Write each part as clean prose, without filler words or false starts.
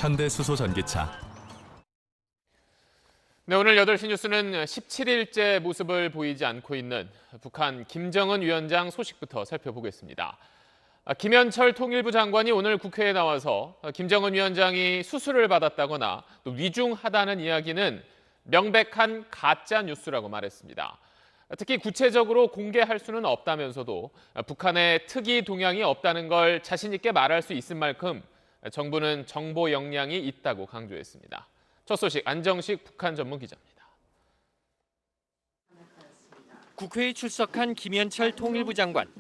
현대수소전기차. 네, 오늘 8시 뉴스는 17일째 모습을 보이지 않고 있는 북한 김정은 위원장 소식부터 살펴보겠습니다. 김현철 통일부 장관이 오늘 국회에 나와서 김정은 위원장이 수술을 받았다거나 또 위중하다는 이야기는 명백한 가짜 뉴스라고 말했습니다. 특히 구체적으로 공개할 수는 없다면서도 북한의 특이 동향이 없다는 걸 자신 있게 말할 수 있을 만큼 정부는 정보 역량이 있다고 강조했습니다. 첫 소식 안정식 북한 전문 기자입니다. 국회에 출석한 김현철 통일부 장관.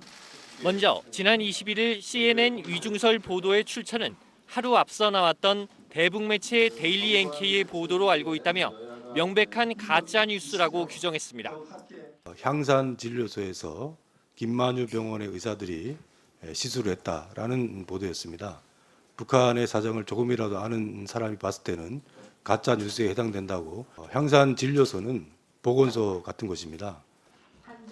먼저 지난 21일 CNN 위중설 보도의 출처는 하루 앞서 나왔던 대북 매체 데일리 NK의 보도로 알고 있다며 명백한 가짜 뉴스라고 규정했습니다. 향산진료소에서 김만유 병원의 의사들이 시술을 했다라는 보도였습니다. 북한의 사정을 조금이라도 아는 사람이 봤을 때는 가짜 뉴스에 해당된다고. 향산진료소는 보건소 같은 곳입니다.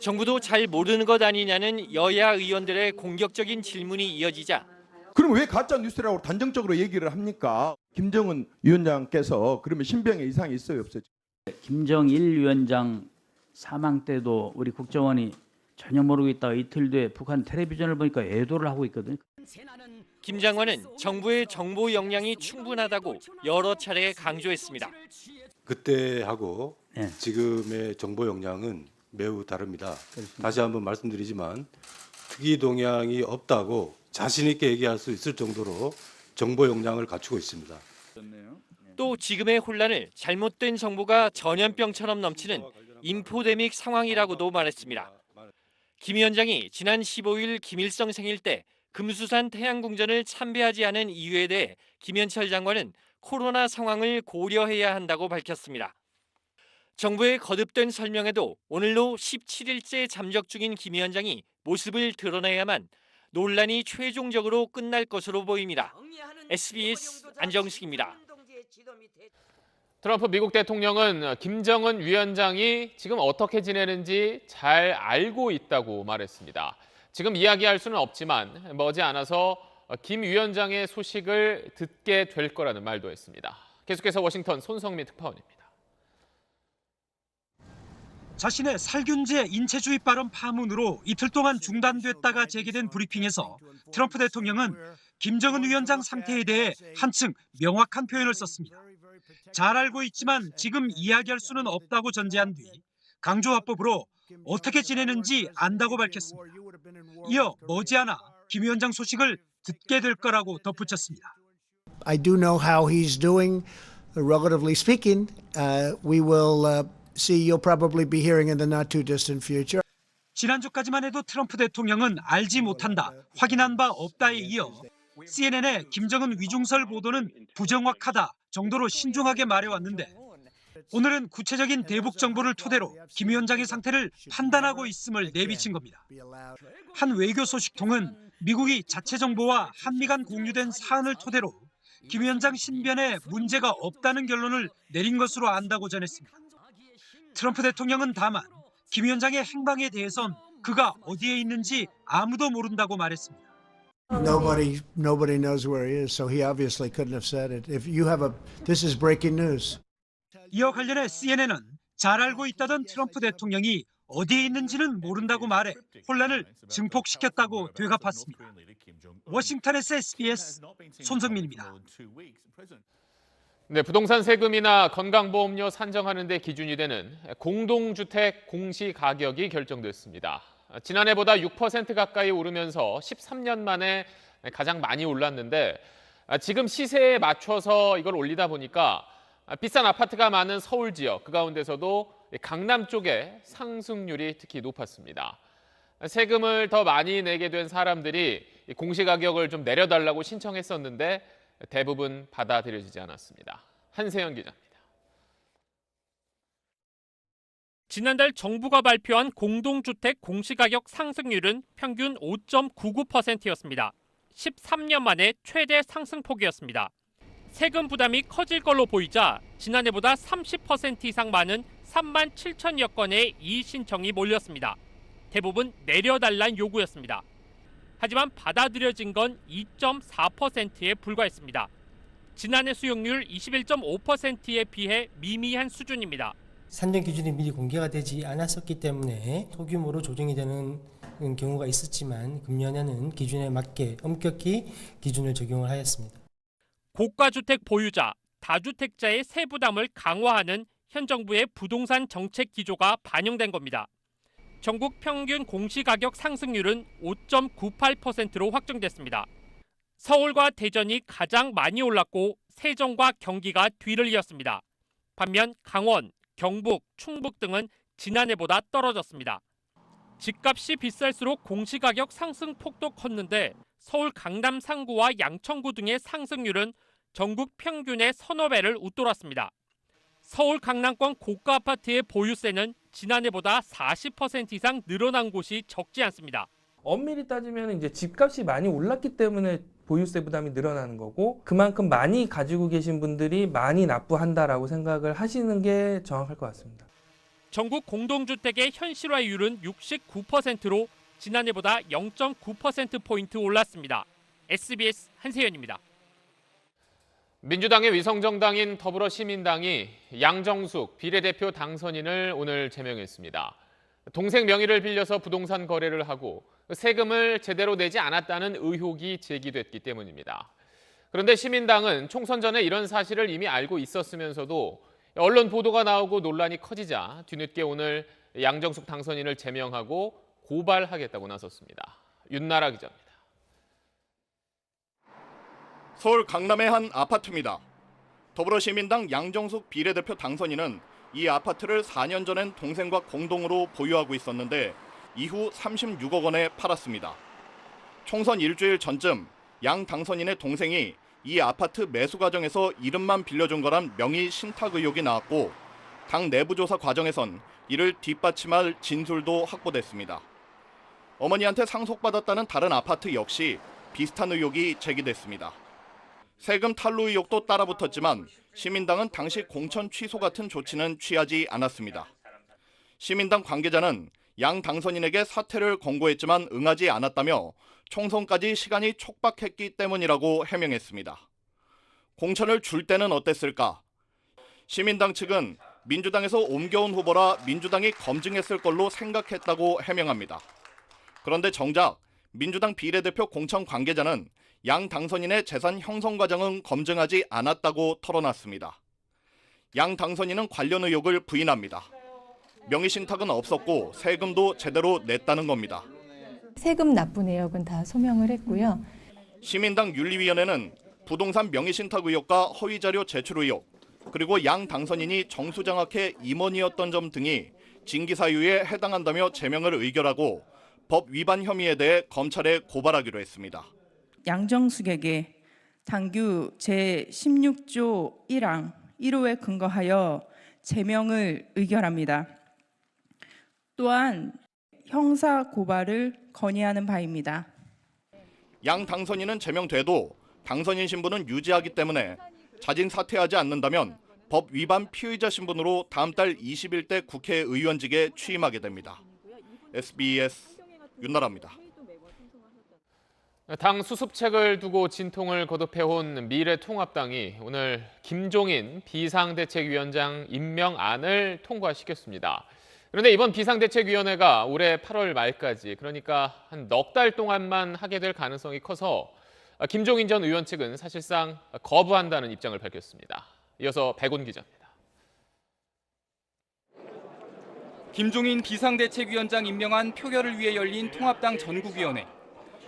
정부도 잘 모르는 것 아니냐는 여야 의원들의 공격적인 질문이 이어지자 그럼 왜 가짜 뉴스라고 단정적으로 얘기를 합니까? 김정은 위원장께서 그러면 신병에 이상이 있어요, 없어요? 김정일 위원장 사망 때도 우리 국정원이 전혀 모르고 있다가 이틀 뒤에 북한 텔레비전을 보니까 애도를 하고 있거든요. 김 장관은 정부의 정보 역량이 충분하다고 여러 차례 강조했습니다. 그때하고 지금의 정보 역량은 매우 다릅니다. 다시 한번 말씀드리지만 특이 동향이 없다고 자신 있게 얘기할 수 있을 정도로 정보 역량을 갖추고 있습니다. 또 지금의 혼란을 잘못된 정보가 전염병처럼 넘치는 인포데믹 상황이라고도 말했습니다. 김 위원장이 지난 15일 김일성 생일 때 금수산 태양궁전을 참배하지 않은 이유에 대해 김현철 장관은 코로나 상황을 고려해야 한다고 밝혔습니다. 정부의 거듭된 설명에도 오늘로 17일째 잠적 중인 김 위원장이 모습을 드러내야만 논란이 최종적으로 끝날 것으로 보입니다. SBS 안정식입니다. 트럼프 미국 대통령은 김정은 위원장이 지금 어떻게 지내는지 잘 알고 있다고 말했습니다. 지금 이야기할 수는 없지만 머지않아서 김 위원장의 소식을 듣게 될 거라는 말도 했습니다. 계속해서 워싱턴 손성민 특파원입니다. 자신의 살균제 인체주의 발언 파문으로 이틀 동안 중단됐다가 재개된 브리핑에서 트럼프 대통령은 김정은 위원장 상태에 대해 한층 명확한 표현을 썼습니다. 잘 알고 있지만 지금 이야기할 수는 없다고 전제한 뒤 강조화법으로 어떻게 지내는지 안다고 밝혔습니다. 이어 머지않아 김 위원장 소식을 듣게 될 거라고 덧붙였습니다. I do know how he's doing, relatively speaking. We will see. You'll probably be hearing in the not too distant future. 지난주까지만 해도 트럼프 대통령은 알지 못한다, 확인한 바 없다에 이어 CNN의 김정은 위중설 보도는 부정확하다 정도로 신중하게 말해왔는데 오늘은 구체적인 대북 정보를 토대로 김 위원장의 상태를 판단하고 있음을 내비친 겁니다. 한 외교 소식통은 미국이 자체 정보와 한미 간 공유된 사안을 토대로 김 위원장 신변에 문제가 없다는 결론을 내린 것으로 안다고 전했습니다. 트럼프 대통령은 다만 김 위원장의 행방에 대해선 그가 어디에 있는지 아무도 모른다고 말했습니다. Nobody knows where he is, so he obviously couldn't have said it. If you have this is breaking news. 이어 관련해 CNN은 잘 알고 있다던 트럼프 대통령이 어디에 있는지는 모른다고 말해 혼란을 증폭시켰다고 되갚았습니다. 워싱턴에서 SBS 손성민입니다. 네, 부동산 세금이나 건강보험료 산정하는 데 기준이 되는 공동주택 공시가격이 결정됐습니다. 지난해보다 6% 가까이 오르면서 13년 만에 가장 많이 올랐는데 지금 시세에 맞춰서 이걸 올리다 보니까 비싼 아파트가 많은 서울 지역, 그 가운데서도 강남 쪽에 상승률이 특히 높았습니다. 세금을 더 많이 내게 된 사람들이 공시가격을 좀 내려달라고 신청했었는데 대부분 받아들여지지 않았습니다. 한세영 기자입니다. 지난달 정부가 발표한 공동주택 공시가격 상승률은 평균 5.99%였습니다. 13년 만에 최대 상승폭이었습니다. 세금 부담이 커질 걸로 보이자 지난해보다 30% 이상 많은 3만 7천여 건의 이의 신청이 몰렸습니다. 대부분 내려달란 요구였습니다. 하지만 받아들여진 건 2.4%에 불과했습니다. 지난해 수용률 21.5%에 비해 미미한 수준입니다. 산정 기준이 미리 공개가 되지 않았었기 때문에 소규모로 조정이 되는 경우가 있었지만 금년에는 기준에 맞게 엄격히 기준을 적용을 하였습니다. 고가주택 보유자, 다주택자의 세부담을 강화하는 현 정부의 부동산 정책 기조가 반영된 겁니다. 전국 평균 공시가격 상승률은 5.98%로 확정됐습니다. 서울과 대전이 가장 많이 올랐고 세종과 경기가 뒤를 이었습니다. 반면 강원, 경북, 충북 등은 지난해보다 떨어졌습니다. 집값이 비쌀수록 공시가격 상승 폭도 컸는데 서울 강남 상구와 양천구 등의 상승률은 전국 평균의 서너 배를 웃돌았습니다. 서울 강남권 고가 아파트의 보유세는 지난해보다 40% 이상 늘어난 곳이 적지 않습니다. 엄밀히 따지면 이제 집값이 많이 올랐기 때문에 보유세 부담이 늘어나는 거고 그만큼 많이 가지고 계신 분들이 많이 납부한다라고 생각을 하시는 게 정확할 것 같습니다. 전국 공동주택의 현실화율은 69%로 지난해보다 0.9%포인트 올랐습니다. SBS 한세현입니다. 민주당의 위성정당인 더불어시민당이 양정숙 비례대표 당선인을 오늘 제명했습니다. 동생 명의를 빌려서 부동산 거래를 하고 세금을 제대로 내지 않았다는 의혹이 제기됐기 때문입니다. 그런데 시민당은 총선 전에 이런 사실을 이미 알고 있었으면서도 언론 보도가 나오고 논란이 커지자 뒤늦게 오늘 양정숙 당선인을 제명하고 고발하겠다고 나섰습니다. 윤나라 기자입니다. 서울 강남의 한 아파트입니다. 더불어시민당 양정숙 비례대표 당선인은 이 아파트를 4년 전엔 동생과 공동으로 보유하고 있었는데 이후 36억 원에 팔았습니다. 총선 일주일 전쯤 양 당선인의 동생이 이 아파트 매수 과정에서 이름만 빌려준 거란 명의 신탁 의혹이 나왔고 당 내부 조사 과정에선 이를 뒷받침할 진술도 확보됐습니다. 어머니한테 상속받았다는 다른 아파트 역시 비슷한 의혹이 제기됐습니다. 세금 탈루 의혹도 따라붙었지만 시민당은 당시 공천 취소 같은 조치는 취하지 않았습니다. 시민당 관계자는 양 당선인에게 사퇴를 권고했지만 응하지 않았다며 총선까지 시간이 촉박했기 때문이라고 해명했습니다. 공천을 줄 때는 어땠을까? 시민당 측은 민주당에서 옮겨온 후보라 민주당이 검증했을 걸로 생각했다고 해명합니다. 그런데 정작 민주당 비례대표 공천 관계자는 양 당선인의 재산 형성 과정은 검증하지 않았다고 털어놨습니다. 양 당선인은 관련 의혹을 부인합니다. 명의신탁은 없었고 세금도 제대로 냈다는 겁니다. 세금 납부 내역은 다 소명을 했고요. 시민당 윤리위원회는 부동산 명의신탁 의혹과 허위자료 제출 의혹, 그리고 양 당선인이 정수장학회 임원이었던 점 등이 징계사유에 해당한다며 제명을 의결하고 법 위반 혐의에 대해 검찰에 고발하기로 했습니다. 양정숙에게 당규 제16조 1항 1호에 근거하여 제명을 의결합니다. 또한 형사 고발을 건의하는 바입니다. 양 당선인은 제명돼도 당선인 신분은 유지하기 때문에 자진 사퇴하지 않는다면 법 위반 피의자 신분으로 다음 달 20일 국회의원직에 취임하게 됩니다. SBS 윤나라입니다. 당 수습책을 두고 진통을 거듭해온 미래통합당이 오늘 김종인 비상대책위원장 임명안을 통과시켰습니다. 그런데 이번 비상대책위원회가 올해 8월 말까지, 그러니까 한 넉 달 동안만 하게 될 가능성이 커서 김종인 전 의원 측은 사실상 거부한다는 입장을 밝혔습니다. 이어서 백운 기자입니다. 김종인 비상대책위원장 임명안 표결을 위해 열린 통합당 전국위원회.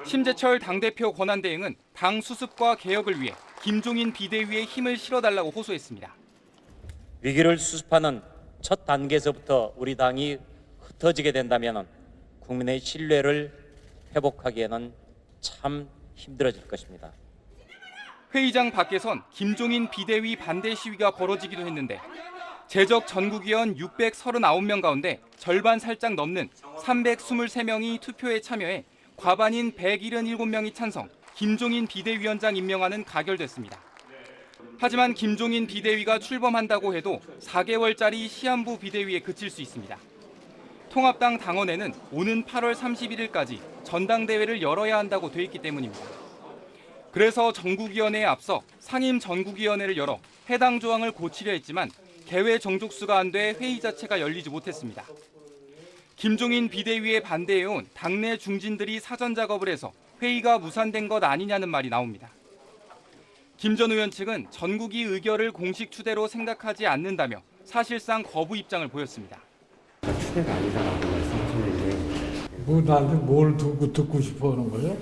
심재철 당대표 권한대행은 당 수습과 개혁을 위해 김종인 비대위에 힘을 실어달라고 호소했습니다. 위기를 수습하는 첫 단계에서부터 우리 당이 흩어지게 된다면 국민의 신뢰를 회복하기에는 참 힘들어질 것입니다. 회의장 밖에선 김종인 비대위 반대 시위가 벌어지기도 했는데 재적 전국위원 639명 가운데 절반 살짝 넘는 323명이 투표에 참여해 과반인 177명이 찬성, 김종인 비대위원장 임명안은 가결됐습니다. 하지만 김종인 비대위가 출범한다고 해도 4개월짜리 시한부 비대위에 그칠 수 있습니다. 통합당 당원에는 오는 8월 31일까지 전당대회를 열어야 한다고 돼 있기 때문입니다. 그래서 전국위원회에 앞서 상임 전국위원회를 열어 해당 조항을 고치려 했지만 개회 정족수가 안 돼 회의 자체가 열리지 못했습니다. 김종인 비대위에 반대해온 당내 중진들이 사전 작업을 해서 회의가 무산된 것 아니냐는 말이 나옵니다. 김 전 의원 측은 전국위 의결을 공식 추대로 생각하지 않는다며 사실상 거부 입장을 보였습니다. 추대가 아니다라고 말씀하셨는데 뭐 나한테 뭘 듣고 싶어 하는 거예요?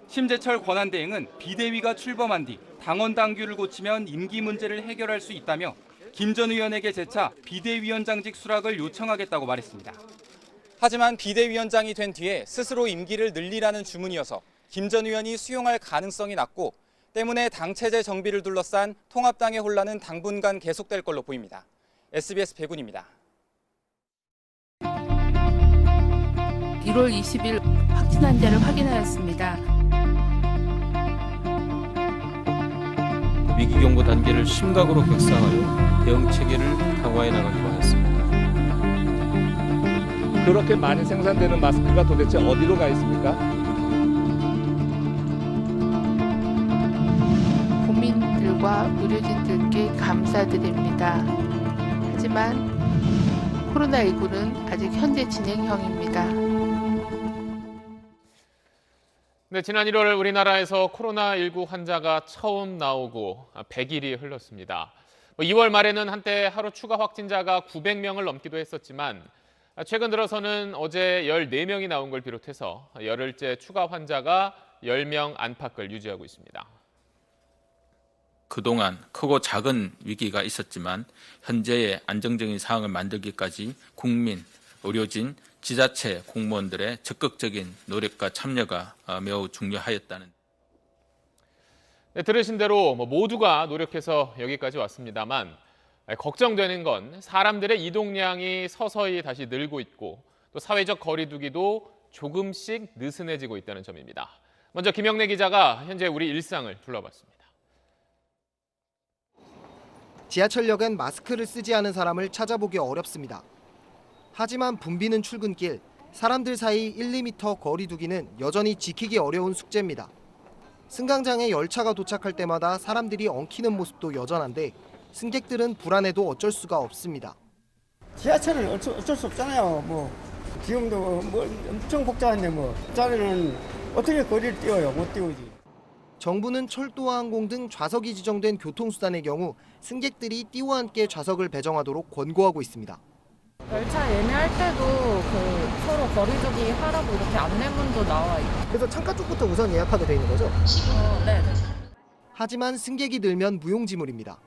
심재철 권한대행은 비대위가 출범한 뒤 당원 당규를 고치면 임기 문제를 해결할 수 있다며 김 전 의원에게 재차 비대위원장직 수락을 요청하겠다고 말했습니다. 하지만 비대위원장이 된 뒤에 스스로 임기를 늘리라는 주문이어서 김 전 의원이 수용할 가능성이 낮고 때문에 당 체제 정비를 둘러싼 통합당의 혼란은 당분간 계속될 걸로 보입니다. SBS 백운입니다. 1월 20일 확진 환자를 확인하였습니다. 위기 경보 단계를 심각으로 격상하여 대응 체계를 강화해 나가기로 하였습니다. 그렇게 많이 생산되는 마스크가 도대체 어디로 가 있습니까? 국민들과 의료진들께 감사드립니다. 하지만 코로나19는 아직 현재 진행형입니다. 네, 지난 1월 우리나라에서 코로나19 환자가 처음 나오고 100일이 흘렀습니다. 2월 말에는 한때 하루 추가 확진자가 900명을 넘기도 했었지만 최근 들어서는 어제 14명이 나온 걸 비롯해서 열흘째 추가 환자가 10명 안팎을 유지하고 있습니다. 그동안 크고 작은 위기가 있었지만 현재의 안정적인 상황을 만들기까지 국민, 의료진, 지자체 공무원들의 적극적인 노력과 참여가 매우 중요하였다는. 네, 들으신 대로 모두가 노력해서 여기까지 왔습니다만 걱정되는 건 사람들의 이동량이 서서히 다시 늘고 있고 또 사회적 거리두기도 조금씩 느슨해지고 있다는 점입니다. 먼저 김영래 기자가 현재 우리 일상을 둘러봤습니다. 지하철역엔 마스크를 쓰지 않은 사람을 찾아보기 어렵습니다. 하지만 붐비는 출근길, 사람들 사이 1, 2m 거리 두기는 여전히 지키기 어려운 숙제입니다. 승강장에 열차가 도착할 때마다 사람들이 엉키는 모습도 여전한데 승객들은 불안해도 어쩔 수가 없습니다. 지하철은 어쩔 수 없잖아요. 지금도 엄청 복잡한데 자리는 어떻게 거리를 띄워요? 못 띄우지. 정부는 철도와 항공 등 좌석이 지정된 교통수단의 경우 승객들이 띄워 앉게 좌석을 배정하도록 권고하고 있습니다. 열차 예매할 때도 서로 거리두기 하라고 이렇게 안내문도 나와 있고. 그래서 창가 쪽부터 우선 예약하게 돼 있는 거죠? 네. 하지만 승객이 늘면 무용지물입니다.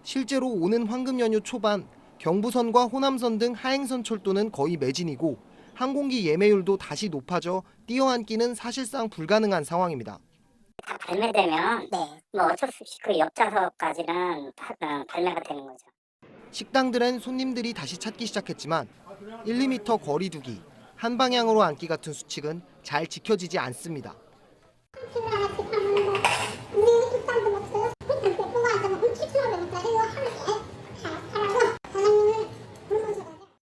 실제로 오는 황금 연휴 초반 경부선과 호남선 등 하행선 철도는 거의 매진이고 항공기 예매율도 다시 높아져 띄어 앉기는 사실상 불가능한 상황입니다. 다 발매되면 어쩔 수 없이 그 옆좌석까지는 발매가 되는 거죠. 식당들은 손님들이 다시 찾기 시작했지만 1, 2m 거리 두기, 한 방향으로 앉기 같은 수칙은 잘 지켜지지 않습니다.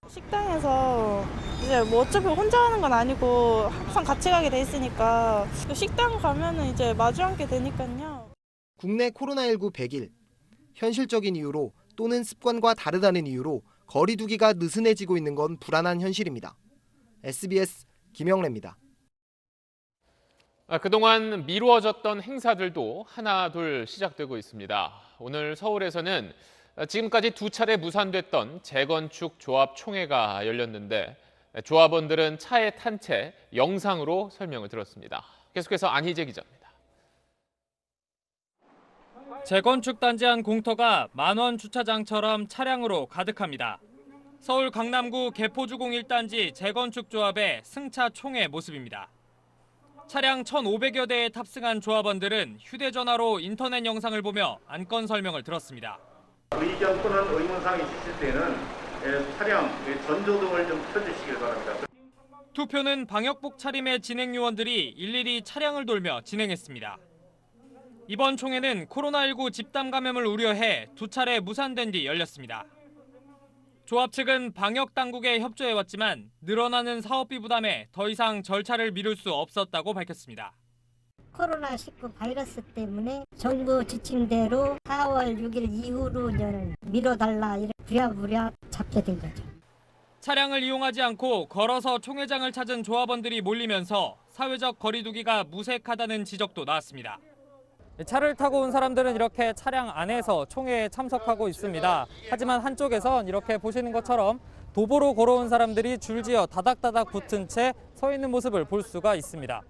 식당에서 이제 어차피 혼자 하는 건 아니고 항상 같이 가게 돼 있으니까 식당 가면은 이제 마주 앉게 되니까요. 국내 코로나19 100일, 현실적인 이유로 또는 습관과 다르다는 이유로 거리 두기가 느슨해지고 있는 건 불안한 현실입니다. SBS 김영래입니다. 그동안 미루어졌던 행사들도 하나둘 시작되고 있습니다. 오늘 서울에서는 지금까지 2차례 무산됐던 재건축 조합 총회가 열렸는데 조합원들은 차에 탄 채 영상으로 설명을 들었습니다. 계속해서 안희재 기자입니다. 재건축 단지 안 공터가 만원 주차장처럼 차량으로 가득합니다. 서울 강남구 개포주공 1단지 재건축 조합의 승차 총회 모습입니다. 차량 1,500여 대에 탑승한 조합원들은 휴대전화로 인터넷 영상을 보며 안건 설명을 들었습니다. 의견 또는 의문사항이 있으실 때는 차량 전조등을 좀 켜주시길 바랍니다. 투표는 방역복 차림의 진행 요원들이 일일이 차량을 돌며 진행했습니다. 이번 총회는 코로나19 집단 감염을 우려해 2차례 무산된 뒤 열렸습니다. 조합 측은 방역 당국에 협조해왔지만 늘어나는 사업비 부담에 더 이상 절차를 미룰 수 없었다고 밝혔습니다. 코로나19 바이러스 때문에 정부 지침대로 4월 6일 이후로는 미뤄달라 이렇게 부랴부랴 잡게 된 거죠. 차량을 이용하지 않고 걸어서 총회장을 찾은 조합원들이 몰리면서 사회적 거리두기가 무색하다는 지적도 나왔습니다. 차를 타고 온 사람들은 이렇게 차량 안에서 총회에 참석하고 있습니다. 하지만 한쪽에선 이렇게 보시는 것처럼 도보로 걸어온 사람들이 줄지어 다닥다닥 붙은 채 서 있는 모습을 볼 수가 있습니다.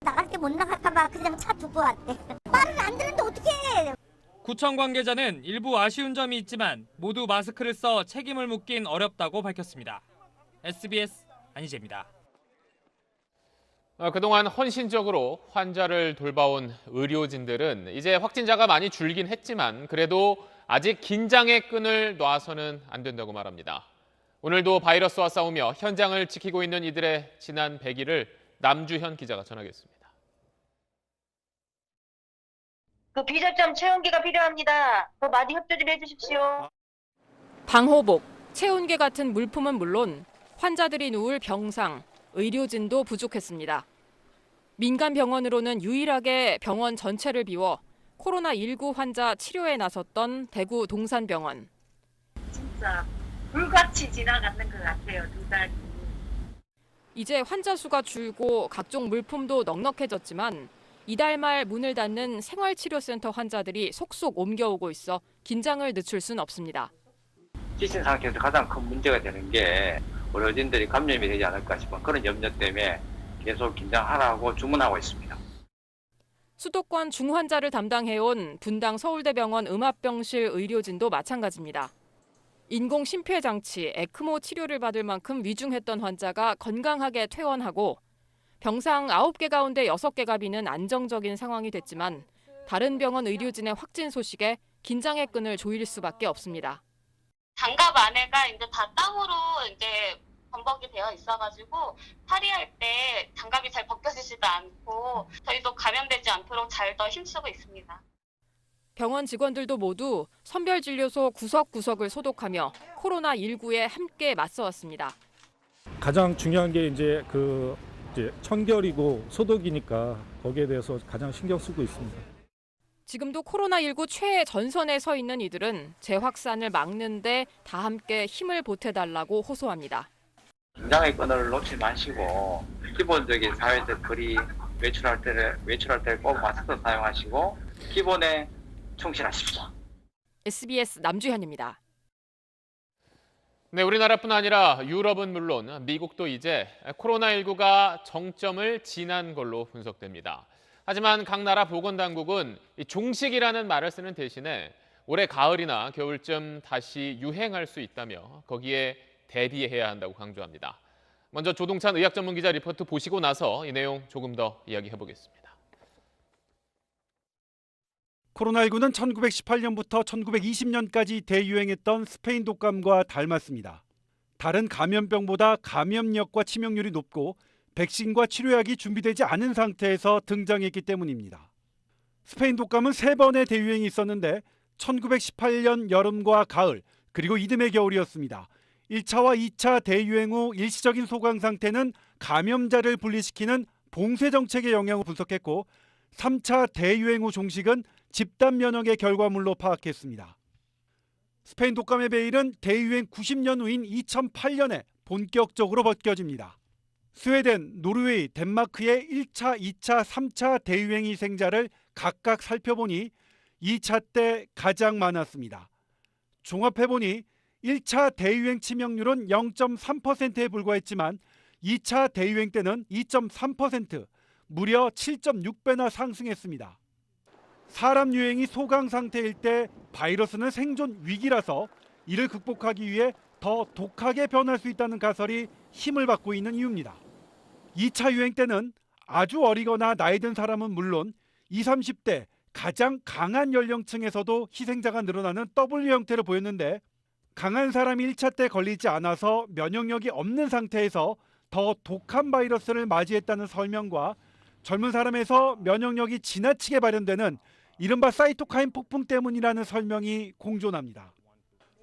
나갈 때 못 나갈까 봐 그냥 차 두고 왔대. 말을 안 듣는데 어떡해. 구청 관계자는 일부 아쉬운 점이 있지만 모두 마스크를 써 책임을 묻긴 어렵다고 밝혔습니다. SBS 안희재입니다. 그동안 헌신적으로 환자를 돌봐온 의료진들은 이제 확진자가 많이 줄긴 했지만 그래도 아직 긴장의 끈을 놔서는 안 된다고 말합니다. 오늘도 바이러스와 싸우며 현장을 지키고 있는 이들의 지난 100일을 남주현 기자가 전하겠습니다. 그 비접점 체온계가 필요합니다. 더 많이 협조 좀 해주십시오. 방호복, 체온계 같은 물품은 물론 환자들이 누울 병상, 의료진도 부족했습니다. 민간 병원으로는 유일하게 병원 전체를 비워 코로나19 환자 치료에 나섰던 대구 동산병원. 진짜 불같이 지나가는 것 같아요, 2달이. 이제 환자 수가 줄고 각종 물품도 넉넉해졌지만 이달 말 문을 닫는 생활치료센터 환자들이 속속 옮겨오고 있어 긴장을 늦출 순 없습니다. 지친 상태에서 가장 큰 문제가 되는 게 의료진들이 감염이 되지 않을까 싶은 그런 염려 때문에 계속 긴장하라고 주문하고 있습니다. 수도권 중환자를 담당해온 분당 서울대병원 음압병실 의료진도 마찬가지입니다. 인공 심폐장치, 에크모 치료를 받을 만큼 위중했던 환자가 건강하게 퇴원하고 병상 9개 가운데 6개가 비는 안정적인 상황이 됐지만 다른 병원 의료진의 확진 소식에 긴장의 끈을 조일 수밖에 없습니다. 장갑 안에가 이제 다 땀으로 이제 범벅이 되어 있어가지고 탈의할 때 장갑이 잘 벗겨지지도 않고 저희도 감염되지 않도록 잘 더 힘쓰고 있습니다. 병원 직원들도 모두 선별진료소 구석구석을 소독하며 코로나19에 함께 맞서왔습니다. 가장 중요한 게 이제 청결이고 소독이니까 거기에 대해서 가장 신경 쓰고 있습니다. 지금도 코로나19 최애 전선에 서 있는 이들은 재확산을 막는 데 다 함께 힘을 보태달라고 호소합니다. 긴장의 끈을 놓지 마시고 기본적인 사회적 거리 외출할 때 꼭 마스크 사용하시고 기본에 충실하십시오. SBS 남주현입니다. 네, 우리나라뿐 아니라 유럽은 물론 미국도 이제 코로나19가 정점을 지난 걸로 분석됩니다. 하지만 각 나라 보건당국은 종식이라는 말을 쓰는 대신에 올해 가을이나 겨울쯤 다시 유행할 수 있다며 거기에 대비해야 한다고 강조합니다. 먼저 조동찬 의학전문기자 리포트 보시고 나서 이 내용 조금 더 이야기해보겠습니다. 코로나19는 1918년부터 1920년까지 대유행했던 스페인 독감과 닮았습니다. 다른 감염병보다 감염력과 치명률이 높고 백신과 치료약이 준비되지 않은 상태에서 등장했기 때문입니다. 스페인 독감은 3번의 대유행이 있었는데 1918년 여름과 가을 그리고 이듬해 겨울이었습니다. 1차와 2차 대유행 후 일시적인 소강 상태는 감염자를 분리시키는 봉쇄 정책의 영향을 분석했고 3차 대유행 후 종식은 집단 면역의 결과물로 파악했습니다. 스페인 독감의 베일은 대유행 90년 후인 2008년에 본격적으로 벗겨집니다. 스웨덴, 노르웨이, 덴마크의 1차, 2차, 3차 대유행 희생자를 각각 살펴보니 2차 때 가장 많았습니다. 종합해보니 1차 대유행 치명률은 0.3%에 불과했지만 2차 대유행 때는 2.3%, 무려 7.6배나 상승했습니다. 사람 유행이 소강 상태일 때 바이러스는 생존 위기라서 이를 극복하기 위해 더 독하게 변할 수 있다는 가설이 힘을 받고 있는 이유입니다. 2차 유행 때는 아주 어리거나 나이 든 사람은 물론 20, 30대 가장 강한 연령층에서도 희생자가 늘어나는 W 형태를 보였는데 강한 사람이 1차 때 걸리지 않아서 면역력이 없는 상태에서 더 독한 바이러스를 맞이했다는 설명과 젊은 사람에서 면역력이 지나치게 발현되는 이른바 사이토카인 폭풍 때문이라는 설명이 공존합니다.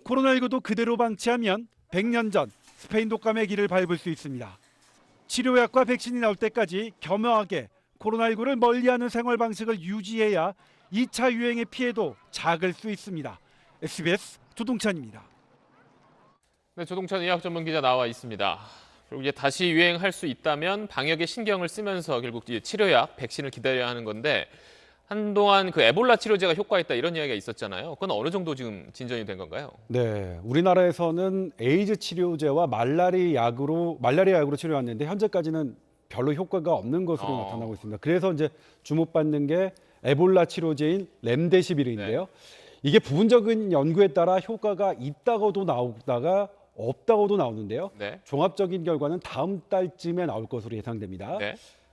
코로나19도 그대로 방치하면 100년 전 스페인 독감의 길을 밟을 수 있습니다. 치료약과 백신이 나올 때까지 겸허하게 코로나19를 멀리하는 생활 방식을 유지해야 2차 유행의 피해도 작을 수 있습니다. SBS 조동찬입니다. 네, 조동찬 의학 전문 기자 나와 있습니다. 그리고 이제 다시 유행할 수 있다면 방역에 신경을 쓰면서 결국 이제 치료약, 백신을 기다려야 하는 건데 한동안 그 에볼라 치료제가 효과있다 이런 이야기가 있었잖아요. 그건 어느 정도 지금 진전이 된 건가요? 네, 우리나라에서는 에이즈 치료제와 말라리아 약으로 치료했는데 현재까지는 별로 효과가 없는 것으로 나타나고 있습니다. 그래서 이제 주목받는 게 에볼라 치료제인 렘데시비르인데요. 이게 부분적인 연구에 따라 효과가 있다고도 나오다가 없다고도 나오는데요. 종합적인 결과는 다음 달쯤에 나올 것으로 예상됩니다.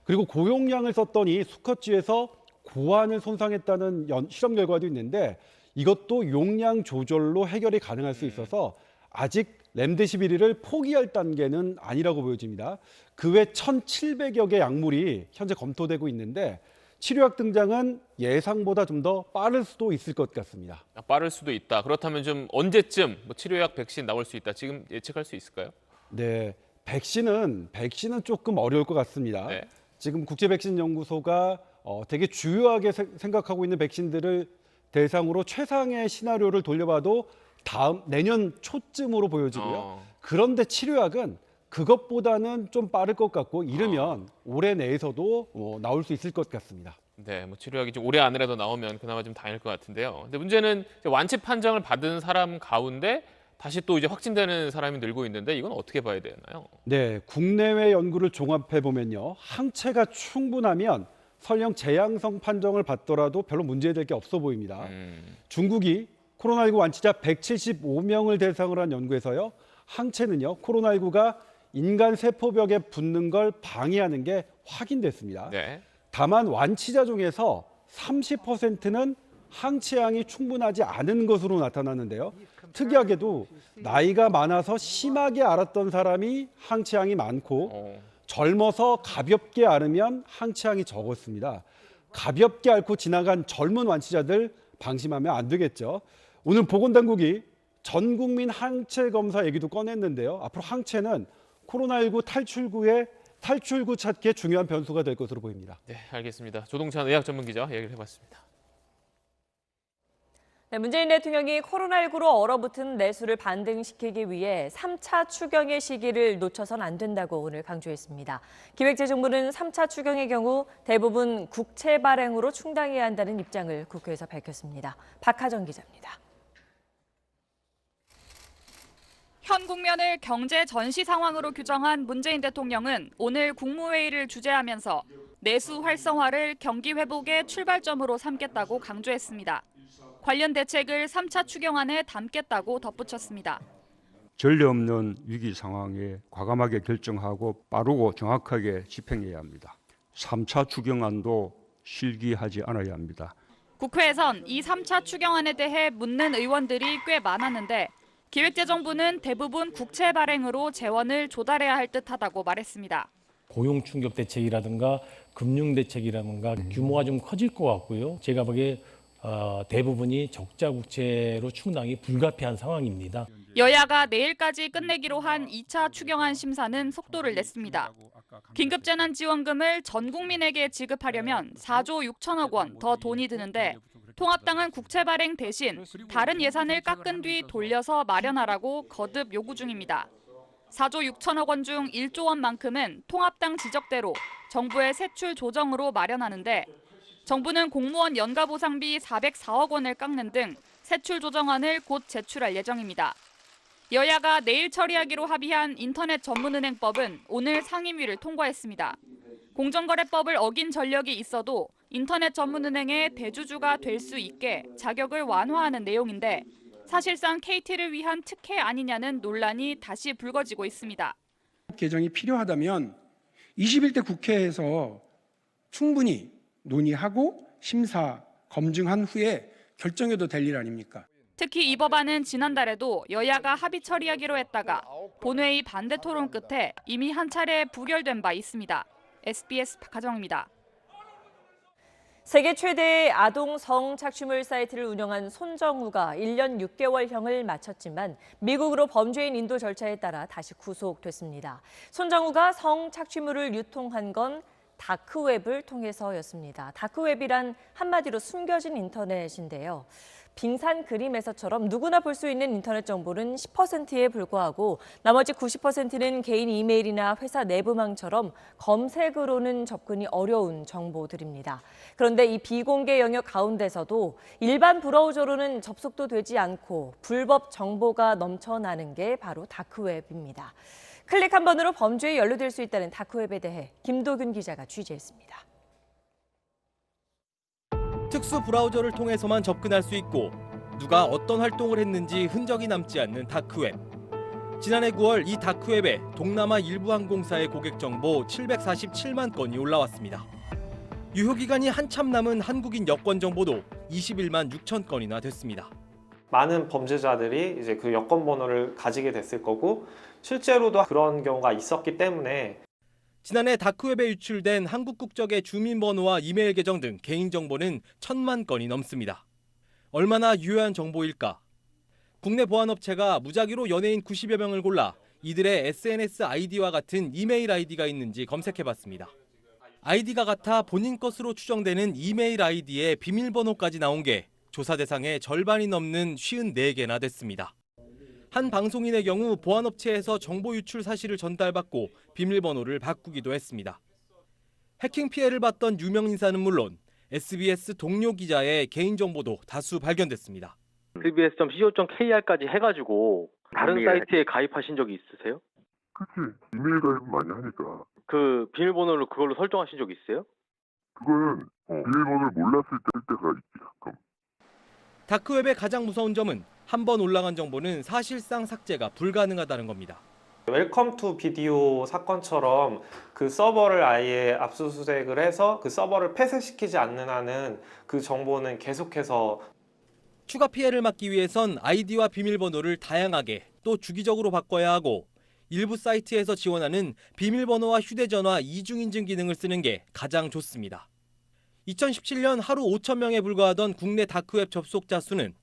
그리고 고용량을 썼더니 수컷쥐에서 고환을 손상했다는 실험 결과도 있는데 이것도 용량 조절로 해결이 가능할 수 있어서 아직 렘데시비르를 포기할 단계는 아니라고 보여집니다. 그 외 1,700여 개 약물이 현재 검토되고 있는데 치료약 등장은 예상보다 좀 더 빠를 수도 있을 것 같습니다. 빠를 수도 있다. 그렇다면 좀 언제쯤 치료약, 백신 나올 수 있다. 지금 예측할 수 있을까요? 네, 백신은 조금 어려울 것 같습니다. 지금 국제백신연구소가 되게 주요하게 생각하고 있는 백신들을 대상으로 최상의 시나리오를 돌려봐도 내년 초쯤으로 보여지고요. 그런데 치료약은 그것보다는 좀 빠를 것 같고 이르면 올해 내에서도 나올 수 있을 것 같습니다. 네, 치료약이 좀 올해 안이라도 나오면 그나마 좀 다행일 것 같은데요. 근데 문제는 완치 판정을 받은 사람 가운데 다시 또 이제 확진되는 사람이 늘고 있는데 이건 어떻게 봐야 되나요? 네, 국내외 연구를 종합해 보면요, 항체가 충분하면 설령 재양성 판정을 받더라도 별로 문제될 게 없어 보입니다. 중국이 코로나19 완치자 175명을 대상으로 한 연구에서요, 항체는요, 코로나19가 인간 세포벽에 붙는 걸 방해하는 게 확인됐습니다. 다만 완치자 중에서 30%는 항체량이 충분하지 않은 것으로 나타났는데요. 특이하게도 나이가 많아서 심하게 앓았던 사람이 항체량이 많고 젊어서 가볍게 앓으면 항체량이 적었습니다. 가볍게 앓고 지나간 젊은 완치자들 방심하면 안 되겠죠. 오늘 보건당국이 전 국민 항체 검사 얘기도 꺼냈는데요. 앞으로 항체는 코로나19 탈출구 찾기에 중요한 변수가 될 것으로 보입니다. 네, 알겠습니다. 조동찬 의학 전문 기자 얘기를 해봤습니다. 네, 문재인 대통령이 코로나19로 얼어붙은 내수를 반등시키기 위해 3차 추경의 시기를 놓쳐선 안 된다고 오늘 강조했습니다. 기획재정부는 3차 추경의 경우 대부분 국채 발행으로 충당해야 한다는 입장을 국회에서 밝혔습니다. 박하정 기자입니다. 현 국면을 경제 전시 상황으로 규정한 문재인 대통령은 오늘 국무회의를 주재하면서 내수 활성화를 경기 회복의 출발점으로 삼겠다고 강조했습니다. 관련 대책을 3차 추경안에 담겠다고 덧붙였습니다. 전례 없는 위기 상황에 과감하게 결정하고 빠르고 정확하게 집행해야 합니다. 3차 추경안도 실기하지 않아야 합니다. 국회에선 이 3차 추경안에 대해 묻는 의원들이 꽤 많았는데 기획재정부는 대부분 국채 발행으로 재원을 조달해야 할 듯하다고 말했습니다. 고용 충격 대책이라든가 금융 대책이라든가 규모가 좀 커질 것 같고요. 제가 보기에 대부분이 적자 국채로 충당이 불가피한 상황입니다. 여야가 내일까지 끝내기로 한 2차 추경안 심사는 속도를 냈습니다. 긴급재난지원금을 전 국민에게 지급하려면 4조 6천억 원 더 돈이 드는데 통합당은 국채 발행 대신 다른 예산을 깎은 뒤 돌려서 마련하라고 거듭 요구 중입니다. 4조 6천억 원 중 1조 원만큼은 통합당 지적대로 정부의 세출 조정으로 마련하는데 정부는 공무원 연가보상비 404억 원을 깎는 등 세출 조정안을 곧 제출할 예정입니다. 여야가 내일 처리하기로 합의한 인터넷 전문은행법은 오늘 상임위를 통과했습니다. 공정거래법을 어긴 전력이 있어도 인터넷 전문은행의 대주주가 될 수 있게 자격을 완화하는 내용인데 사실상 KT를 위한 특혜 아니냐는 논란이 다시 불거지고 있습니다. 개정이 필요하다면 21대 국회에서 충분히 논의하고 심사, 검증한 후에 결정해도 될 일 아닙니까? 특히 이 법안은 지난달에도 여야가 합의 처리하기로 했다가 본회의 반대 토론 끝에 이미 한 차례 부결된 바 있습니다. SBS 박하정입니다. 세계 최대의 아동 성착취물 사이트를 운영한 손정우가 1년 6개월형을 마쳤지만 미국으로 범죄인 인도 절차에 따라 다시 구속됐습니다. 손정우가 성착취물을 유통한 건 다크웹을 통해서였습니다. 다크웹이란 한마디로 숨겨진 인터넷인데요. 빙산 그림에서처럼 누구나 볼 수 있는 인터넷 정보는 10%에 불과하고 나머지 90%는 개인 이메일이나 회사 내부망처럼 검색으로는 접근이 어려운 정보들입니다. 그런데 이 비공개 영역 가운데서도 일반 브라우저로는 접속도 되지 않고 불법 정보가 넘쳐나는 게 바로 다크웹입니다. 클릭 한 번으로 범죄에 연루될 수 있다는 다크웹에 대해 김도균 기자가 취재했습니다. 특수 브라우저를 통해서만 접근할 수 있고 누가 어떤 활동을 했는지 흔적이 남지 않는 다크웹. 지난해 9월 이 다크웹에 동남아 일부 항공사의 고객 정보 747만 건이 올라왔습니다. 유효기간이 한참 남은 한국인 여권 정보도 21만 6천 건이나 됐습니다. 많은 범죄자들이 이제 그 여권 번호를 가지게 됐을 거고 실제로도 그런 경우가 있었기 때문에 지난해 다크웹에 유출된 한국 국적의 주민번호와 이메일 계정 등 개인정보는 1,000만 건이 넘습니다. 얼마나 유효한 정보일까? 국내 보안업체가 무작위로 연예인 90여 명을 골라 이들의 SNS 아이디와 같은 이메일 아이디가 있는지 검색해봤습니다. 아이디가 같아 본인 것으로 추정되는 이메일 아이디에 비밀번호까지 나온 게 조사 대상의 절반이 넘는 54개나 됐습니다. 한 방송인의 경우 보안업체에서 정보 유출 사실을 전달받고 비밀번호를 바꾸기도 했습니다. 해킹 피해를 봤던 유명인사는 물론 SBS 동료 기자의 개인정보도 다수 발견됐습니다. sbs.co.kr까지 해가지고 다른 사이트에 가입하신 적이 있으세요? 그치. 이메일 가입 많이 하니까. 그 비밀번호를 그걸로 설정하신 적 있어요? 그거는 비밀번호를 몰랐을 때가 있지 가끔. 다크웹의 가장 무서운 점은 한 번 올라간 정보는 사실상 삭제가 불가능하다는 겁니다. 웰컴 투 비디오 사건처럼 그 서버를 아예 압수수색을 해서 그 서버를 폐쇄시키지 않는 한은 그 정보는 계속해서 추가 피해를 막기 위해선 아이디와 비밀번호를 다양하게 또 주기적으로 바꿔야 하고 일부 사이트에서 지원하는 비밀번호와 휴대전화 이중인증 기능을 쓰는 게 가장 좋습니다. 2017년 하루 5천 명에 불과하던 국내 다크웹 접속자 수는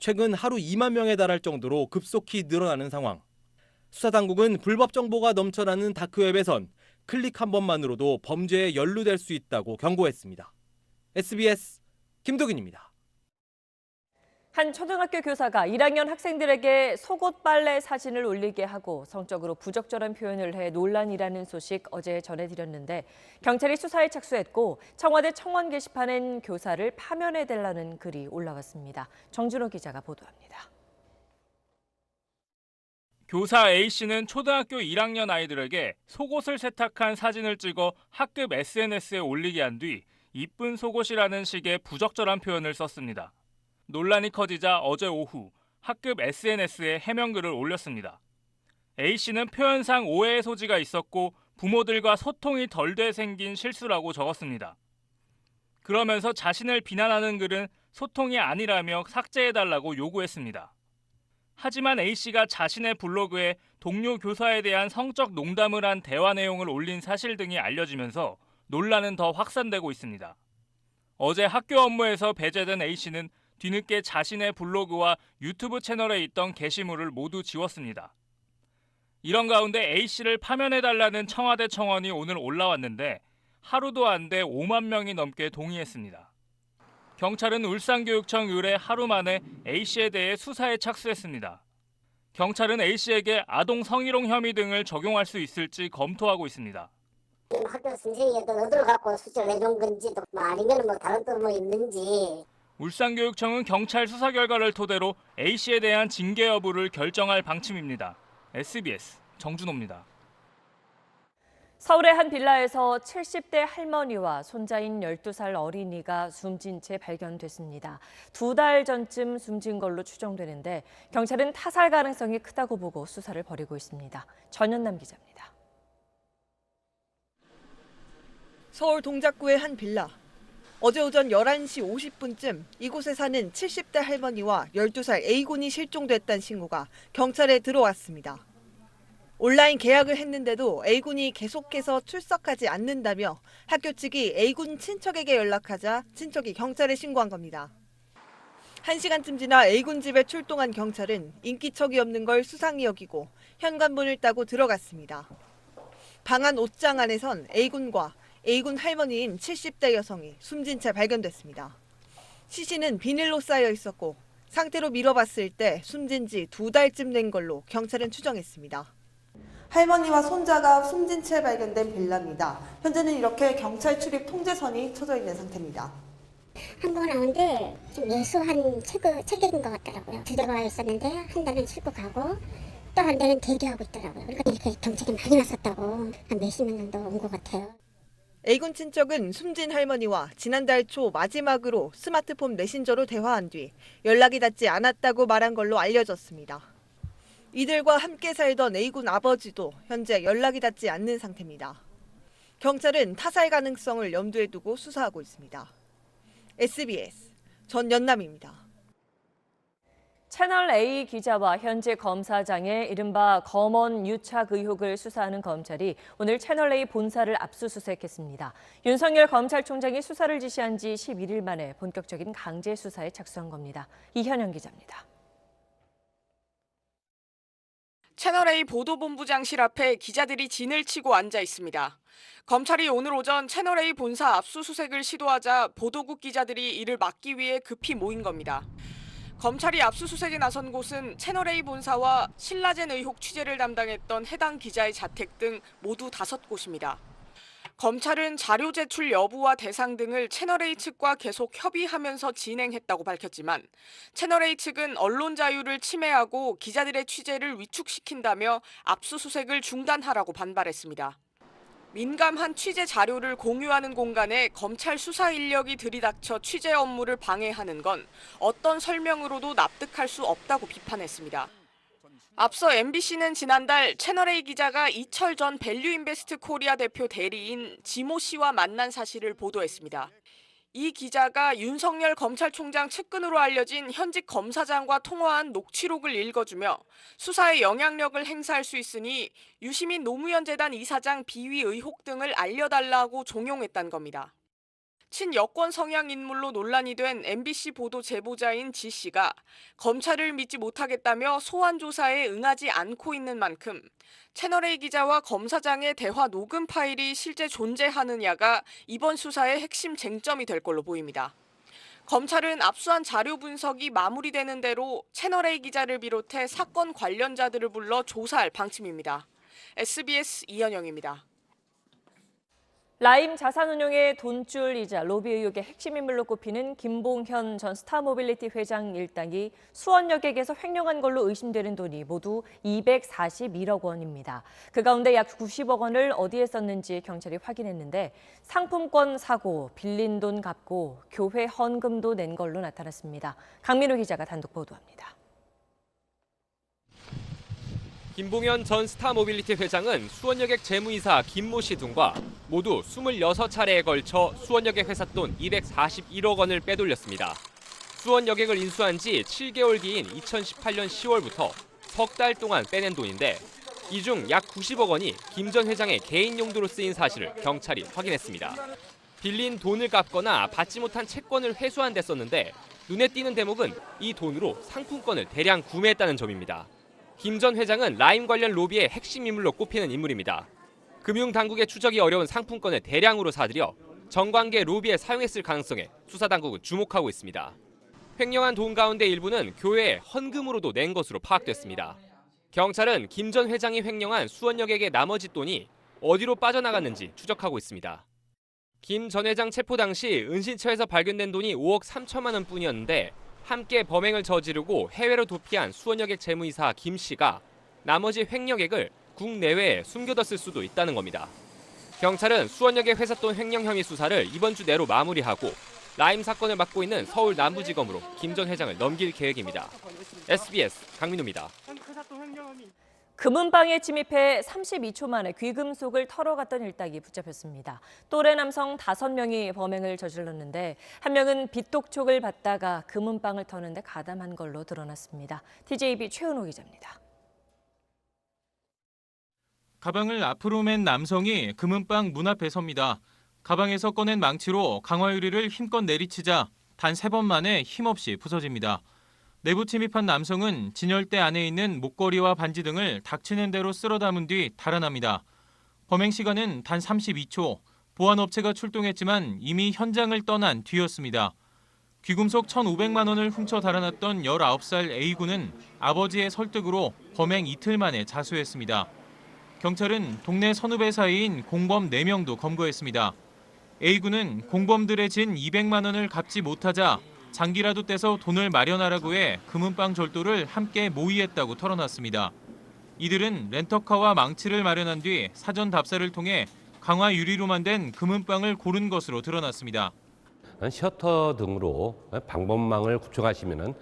최근 하루 2만 명에 달할 정도로 급속히 늘어나는 상황. 수사당국은 불법 정보가 넘쳐나는 다크웹에선 클릭 한 번만으로도 범죄에 연루될 수 있다고 경고했습니다. SBS 김도균입니다. 한 초등학교 교사가 1학년 학생들에게 속옷 빨래 사진을 올리게 하고 성적으로 부적절한 표현을 해 논란이라는 소식 어제 전해드렸는데 경찰이 수사에 착수했고 청와대 청원 게시판엔 교사를 파면해달라는 글이 올라왔습니다. 정준호 기자가 보도합니다. 교사 A씨는 초등학교 1학년 아이들에게 속옷을 세탁한 사진을 찍어 학급 SNS에 올리게 한 뒤 이쁜 속옷이라는 식의 부적절한 표현을 썼습니다. 논란이 커지자 어제 오후 학급 SNS에 해명글을 올렸습니다. A씨는 표현상 오해의 소지가 있었고 부모들과 소통이 덜 돼 생긴 실수라고 적었습니다. 그러면서 자신을 비난하는 글은 소통이 아니라며 삭제해달라고 요구했습니다. 하지만 A씨가 자신의 블로그에 동료 교사에 대한 성적 농담을 한 대화 내용을 올린 사실 등이 알려지면서 논란은 더 확산되고 있습니다. 어제 학교 업무에서 배제된 A씨는 뒤늦게 자신의 블로그와 유튜브 채널에 있던 게시물을 모두 지웠습니다. 이런 가운데 A씨를 파면해달라는 청와대 청원이 오늘 올라왔는데 하루도 안 돼 5만 명이 넘게 동의했습니다. 경찰은 울산교육청 의뢰 하루 만에 A씨에 대해 수사에 착수했습니다. 경찰은 A씨에게 아동 성희롱 혐의 등을 적용할 수 있을지 검토하고 있습니다. 학교 선생님이 어떤 의도를 갖고 수치를 해준 건지 아니면 다른 또 있는지. 울산교육청은 경찰 수사 결과를 토대로 A씨에 대한 징계 여부를 결정할 방침입니다. SBS 정준호입니다. 서울의 한 빌라에서 70대 할머니와 손자인 12살 어린이가 숨진 채 발견됐습니다. 2달 전쯤 숨진 걸로 추정되는데 경찰은 타살 가능성이 크다고 보고 수사를 벌이고 있습니다. 전현남 기자입니다. 서울 동작구의 한 빌라. 어제 오전 11시 50분쯤 이곳에 사는 70대 할머니와 12살 A군이 실종됐다는 신고가 경찰에 들어왔습니다. 온라인 계약을 했는데도 A군이 계속해서 출석하지 않는다며 학교 측이 A군 친척에게 연락하자 친척이 경찰에 신고한 겁니다. 1시간쯤 지나 A군 집에 출동한 경찰은 인기척이 없는 걸 수상히 여기고 현관문을 따고 들어갔습니다. 방 안 옷장 안에선 A군과 A군 할머니인 70대 여성이 숨진 채 발견됐습니다. 시신은 비닐로 쌓여 있었고 상태로 밀어봤을 때 숨진 지 2달쯤 된 걸로 경찰은 추정했습니다. 할머니와 손자가 숨진 채 발견된 빌라입니다. 현재는 이렇게 경찰 출입 통제선이 쳐져 있는 상태입니다. 한 번 나오는데 좀 예수한 체격인 것 같더라고요. 두 대가 있었는데 한 대는 출국하고 또 한 대는 대기하고 있더라고요. 그러니까 이렇게 경찰이 많이 왔었다고 한 몇십 명 정도 온 것 같아요. A군 친척은 숨진 할머니와 지난달 초 마지막으로 스마트폰 메신저로 대화한 뒤 연락이 닿지 않았다고 말한 걸로 알려졌습니다. 이들과 함께 살던 A군 아버지도 현재 연락이 닿지 않는 상태입니다. 경찰은 타살 가능성을 염두에 두고 수사하고 있습니다. SBS 전연남입니다. 채널A 기자와 현재 검사장의 이른바 검언 유착 의혹을 수사하는 검찰이 오늘 채널A 본사를 압수수색했습니다. 윤석열 검찰총장이 수사를 지시한 지 11일 만에 본격적인 강제 수사에 착수한 겁니다. 이현영 기자입니다. 채널A 보도본부장실 앞에 기자들이 진을 치고 앉아 있습니다. 검찰이 오늘 오전 채널A 본사 압수수색을 시도하자 보도국 기자들이 이를 막기 위해 급히 모인 겁니다. 검찰이 압수수색에 나선 곳은 채널A 본사와 신라젠 의혹 취재를 담당했던 해당 기자의 자택 등 모두 5곳입니다. 검찰은 자료 제출 여부와 대상 등을 채널A 측과 계속 협의하면서 진행했다고 밝혔지만 채널A 측은 언론 자유를 침해하고 기자들의 취재를 위축시킨다며 압수수색을 중단하라고 반발했습니다. 민감한 취재 자료를 공유하는 공간에 검찰 수사 인력이 들이닥쳐 취재 업무를 방해하는 건 어떤 설명으로도 납득할 수 없다고 비판했습니다. 앞서 MBC는 지난달 채널A 기자가 이철 전 밸류인베스트 코리아 대표 대리인 지모 씨와 만난 사실을 보도했습니다. 이 기자가 윤석열 검찰총장 측근으로 알려진 현직 검사장과 통화한 녹취록을 읽어주며 수사에 영향력을 행사할 수 있으니 유시민 노무현 재단 이사장 비위 의혹 등을 알려달라고 종용했다는 겁니다. 친여권 성향 인물로 논란이 된 MBC 보도 제보자인 지 씨가 검찰을 믿지 못하겠다며 소환 조사에 응하지 않고 있는 만큼 채널A 기자와 검사장의 대화 녹음 파일이 실제 존재하느냐가 이번 수사의 핵심 쟁점이 될 걸로 보입니다. 검찰은 압수한 자료 분석이 마무리되는 대로 채널A 기자를 비롯해 사건 관련자들을 불러 조사할 방침입니다. SBS 이현영입니다. 라임 자산운용의 돈줄이자 로비 의혹의 핵심 인물로 꼽히는 김봉현 전 스타모빌리티 회장 일당이 수원여객에서 횡령한 걸로 의심되는 돈이 모두 241억 원입니다. 그 가운데 약 90억 원을 어디에 썼는지 경찰이 확인했는데 상품권 사고, 빌린 돈 갚고 교회 헌금도 낸 걸로 나타났습니다. 강민우 기자가 단독 보도합니다. 김봉현 전 스타모빌리티 회장은 수원여객 재무이사 김모 씨 등과 모두 26차례에 걸쳐 수원여객 회삿돈 241억 원을 빼돌렸습니다. 수원여객을 인수한 지 7개월기인 2018년 10월부터 석 달 동안 빼낸 돈인데 이 중 약 90억 원이 김 전 회장의 개인 용도로 쓰인 사실을 경찰이 확인했습니다. 빌린 돈을 갚거나 받지 못한 채권을 회수한 데 썼는데 눈에 띄는 대목은 이 돈으로 상품권을 대량 구매했다는 점입니다. 김 전 회장은 라임 관련 로비의 핵심 인물로 꼽히는 인물입니다. 금융당국의 추적이 어려운 상품권을 대량으로 사들여 정관계 로비에 사용했을 가능성에 수사당국은 주목하고 있습니다. 횡령한 돈 가운데 일부는 교회에 헌금으로도 낸 것으로 파악됐습니다. 경찰은 김 전 회장이 횡령한 수원여객의 나머지 돈이 어디로 빠져나갔는지 추적하고 있습니다. 김 전 회장 체포 당시 은신처에서 발견된 돈이 5억 3천만 원뿐이었는데 함께 범행을 저지르고 해외로 도피한 수원여객 재무이사 김 씨가 나머지 횡령액을 국내외에 숨겨뒀을 수도 있다는 겁니다. 경찰은 수원여객 회삿돈 횡령 혐의 수사를 이번 주 내로 마무리하고 라임 사건을 맡고 있는 서울 남부지검으로 김 전 회장을 넘길 계획입니다. SBS 강민우입니다. 금은방에 침입해 32초 만에 귀금속을 털어갔던 일당이 붙잡혔습니다. 또래 남성 5명이 범행을 저질렀는데 한 명은 빚독촉을 받다가 금은방을 터는데 가담한 걸로 드러났습니다. TJB 최은호 기자입니다. 가방을 앞으로 맨 남성이 금은방 문 앞에 섭니다. 가방에서 꺼낸 망치로 강화 유리를 힘껏 내리치자 단 3번 만에 힘없이 부서집니다. 내부 침입한 남성은 진열대 안에 있는 목걸이와 반지 등을 닥치는 대로 쓸어 담은 뒤 달아납니다. 범행 시간은 단 32초, 보안업체가 출동했지만 이미 현장을 떠난 뒤였습니다. 귀금속 1,500만 원을 훔쳐 달아났던 19살 A군은 아버지의 설득으로 범행 이틀 만에 자수했습니다. 경찰은 동네 선후배 사이인 공범 4명도 검거했습니다. A군은 공범들의 진 200만 원을 갚지 못하자 장기라도 떼서 돈을 마련하라고 해 금은방 절도를 함께 모의했다고 털어놨습니다. 이들은 렌터카와 망치를 마련한 뒤 사전 답사를 통해 강화 유리로 만든 금은방을 고른 것으로 드러났습니다. 셔터 등으로 방범망을 구축하시면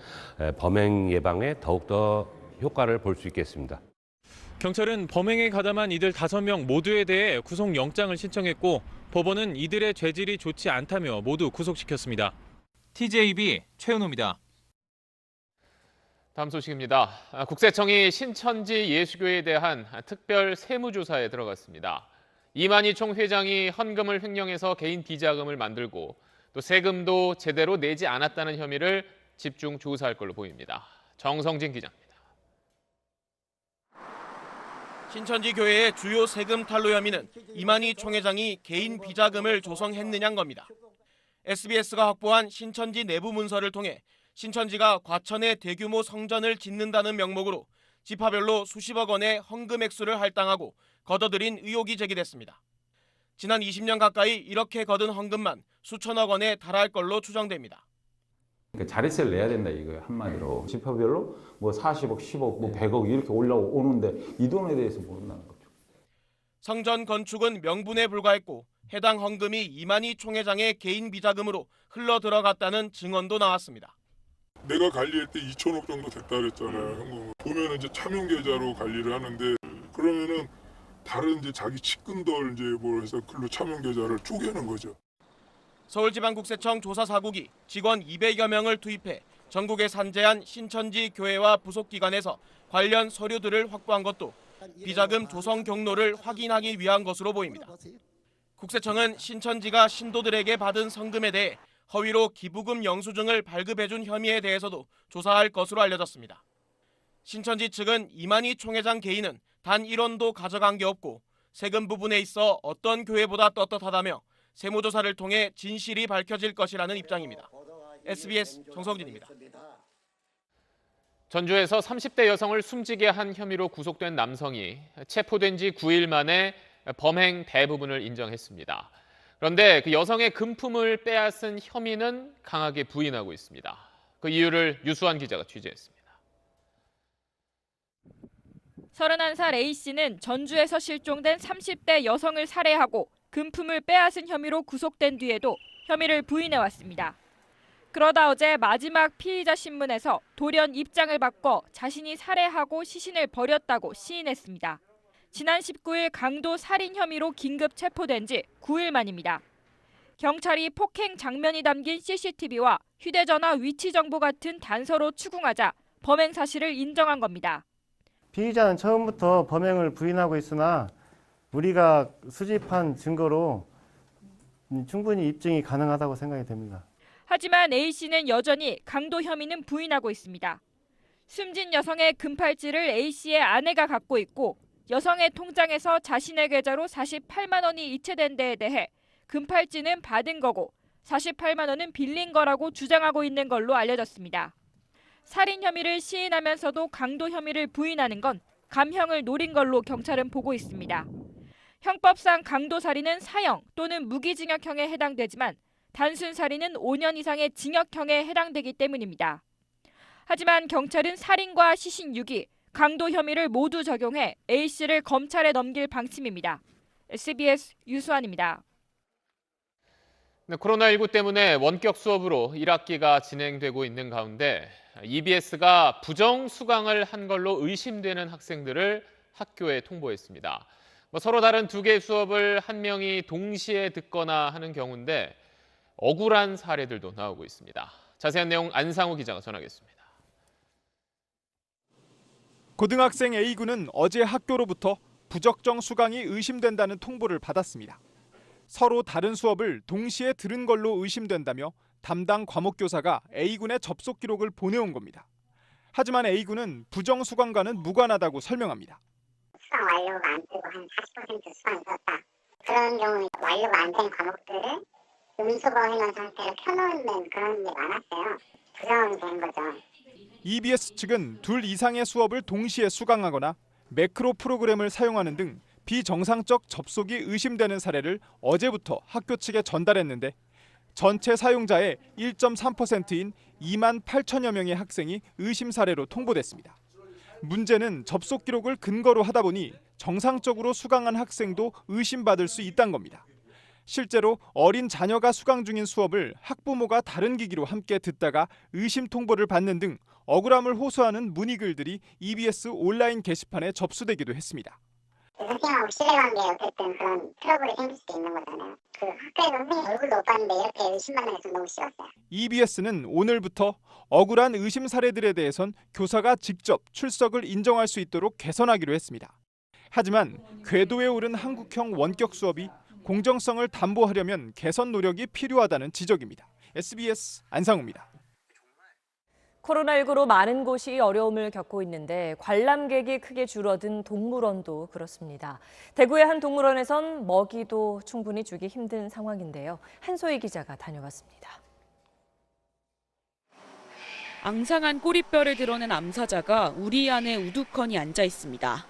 범행 예방에 더욱더 효과를 볼 수 있겠습니다. 경찰은 범행에 가담한 이들 5명 모두에 대해 구속영장을 신청했고 법원은 이들의 죄질이 좋지 않다며 모두 구속시켰습니다. TJB 최은호입니다. 다음 소식입니다. 국세청이 신천지 예수교에 대한 특별 세무조사에 들어갔습니다. 이만희 총 회장이 헌금을 횡령해서 개인 비자금을 만들고 또 세금도 제대로 내지 않았다는 혐의를 집중 조사할 걸로 보입니다. 정성진 기자입니다. 신천지 교회의 주요 세금 탈루 혐의는 이만희 총회장이 개인 비자금을 조성했느냐는 겁니다. SBS가 확보한 신천지 내부 문서를 통해 신천지가 과천에 대규모 성전을 짓는다는 명목으로 지파별로 수십억 원의 헌금 액수를 할당하고 걷어들인 의혹이 제기됐습니다. 지난 20년 가까이 이렇게 거둔 헌금만 수천억 원에 달할 걸로 추정됩니다. 자릿세를 내야 된다 이거예요, 한마디로. 지파별로 뭐 40억, 10억, 뭐 100억 이렇게 올라오는데 이 돈에 대해서 모른다는 거죠. 성전 건축은 명분에 불과했고 해당 헌금이 이만희 총회장의 개인 비자금으로 흘러 들어갔다는 증언도 나왔습니다. 내가 관리할 때 2천억 정도 됐다 그랬잖아요. 현금 보면 이제 차명 계좌로 관리를 하는데 그러면은 다른 이제 자기 측근들 이제 뭐 해서 글로 차명 계좌를 쪼개는 거죠. 서울지방국세청 조사사국이 직원 200여 명을 투입해 전국에 산재한 신천지 교회와 부속기관에서 관련 서류들을 확보한 것도 비자금 조성 경로를 확인하기 위한 것으로 보입니다. 국세청은 신천지가 신도들에게 받은 성금에 대해 허위로 기부금 영수증을 발급해준 혐의에 대해서도 조사할 것으로 알려졌습니다. 신천지 측은 이만희 총회장 개인은 단 1원도 가져간 게 없고 세금 부분에 있어 어떤 교회보다 떳떳하다며 세무조사를 통해 진실이 밝혀질 것이라는 입장입니다. SBS 정성진입니다. 전주에서 30대 여성을 숨지게 한 혐의로 구속된 남성이 체포된 지 9일 만에 범행 대부분을 인정했습니다. 그런데 그 여성의 금품을 빼앗은 혐의는 강하게 부인하고 있습니다. 그 이유를 유수환 기자가 취재했습니다. 31살 A씨는 전주에서 실종된 30대 여성을 살해하고 금품을 빼앗은 혐의로 구속된 뒤에도 혐의를 부인해왔습니다. 그러다 어제 마지막 피의자 신문에서 돌연 입장을 바꿔 자신이 살해하고 시신을 버렸다고 시인했습니다. 지난 19일 강도 살인 혐의로 긴급 체포된 지 9일 만입니다. 경찰이 폭행 장면이 담긴 CCTV와 휴대전화 위치 정보 같은 단서로 추궁하자 범행 사실을 인정한 겁니다. 피의자는 처음부터 범행을 부인하고 있으나 우리가 수집한 증거로 충분히 입증이 가능하다고 생각이 됩니다. 하지만 A씨는 여전히 강도 혐의는 부인하고 있습니다. 숨진 여성의 금팔찌를 A씨의 아내가 갖고 있고 여성의 통장에서 자신의 계좌로 48만 원이 이체된 데에 대해 금팔찌는 받은 거고 48만 원은 빌린 거라고 주장하고 있는 걸로 알려졌습니다. 살인 혐의를 시인하면서도 강도 혐의를 부인하는 건 감형을 노린 걸로 경찰은 보고 있습니다. 형법상 강도 살인은 사형 또는 무기징역형에 해당되지만 단순 살인은 5년 이상의 징역형에 해당되기 때문입니다. 하지만 경찰은 살인과 시신 유기, 강도 혐의를 모두 적용해 A씨를 검찰에 넘길 방침입니다. SBS 유수환입니다. 네, 코로나19 때문에 원격 수업으로 1학기가 진행되고 있는 가운데 EBS가 부정 수강을 한 걸로 의심되는 학생들을 학교에 통보했습니다. 서로 다른 두 개의 수업을 한 명이 동시에 듣거나 하는 경우인데 억울한 사례들도 나오고 있습니다. 자세한 내용 안상우 기자가 전하겠습니다. 고등학생 A군은 어제 학교로부터 부적정 수강이 의심된다는 통보를 받았습니다. 서로 다른 수업을 동시에 들은 걸로 의심된다며 담당 과목교사가 A군의 접속 기록을 보내온 겁니다. 하지만 A군은 부정 수강과는 무관하다고 설명합니다. 수강 완료가 안 되고 한 40% 수강이 됐다. 그런 경우 완료가 안 된 과목들을 음수거해놓은 상태로 켜놓는 그런 게 많았어요. 부정이 된 거죠. EBS 측은 둘 이상의 수업을 동시에 수강하거나 매크로 프로그램을 사용하는 등 비정상적 접속이 의심되는 사례를 어제부터 학교 측에 전달했는데 전체 사용자의 1.3%인 2만 8천여 명의 학생이 의심 사례로 통보됐습니다. 문제는 접속 기록을 근거로 하다 보니 정상적으로 수강한 학생도 의심받을 수 있다는 겁니다. 실제로 어린 자녀가 수강 중인 수업을 학부모가 다른 기기로 함께 듣다가 의심 통보를 받는 등 억울함을 호소하는 문의글들이 EBS 온라인 게시판에 접수되기도 했습니다. 선생님하고 신뢰관계에 어쨌든 그런 트러블이 생길 수도 있는 거잖아요. 그 학교에서 선생님 얼굴도 못 봤는데 이렇게 의심받는 게 좀 너무 싫었어요. EBS는 오늘부터 억울한 의심 사례들에 대해선 교사가 직접 출석을 인정할 수 있도록 개선하기로 했습니다. 하지만 궤도에 오른 한국형 원격 수업이 공정성을 담보하려면 개선 노력이 필요하다는 지적입니다. SBS 안상우입니다. 코로나19로 많은 곳이 어려움을 겪고 있는데 관람객이 크게 줄어든 동물원도 그렇습니다. 대구의 한 동물원에선 먹이도 충분히 주기 힘든 상황인데요. 한소희 기자가 다녀왔습니다. 앙상한 꼬리뼈를 드러낸 암사자가 우리 안에 우두커니 앉아 있습니다.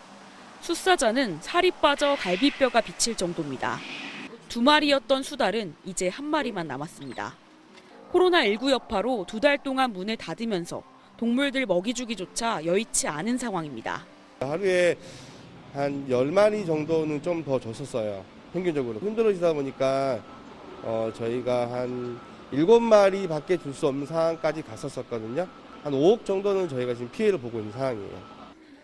숫사자는 살이 빠져 갈비뼈가 비칠 정도입니다. 2마리였던 수달은 이제 1마리만 남았습니다. 코로나19 여파로 2달 동안 문을 닫으면서 동물들 먹이 주기조차 여의치 않은 상황입니다. 하루에 한 10마리 정도는 좀 더 줬었어요. 평균적으로. 힘들어지다 보니까 저희가 한 7마리밖에 줄 수 없는 상황까지 갔었거든요. 한 5억 정도는 저희가 지금 피해를 보고 있는 상황이에요.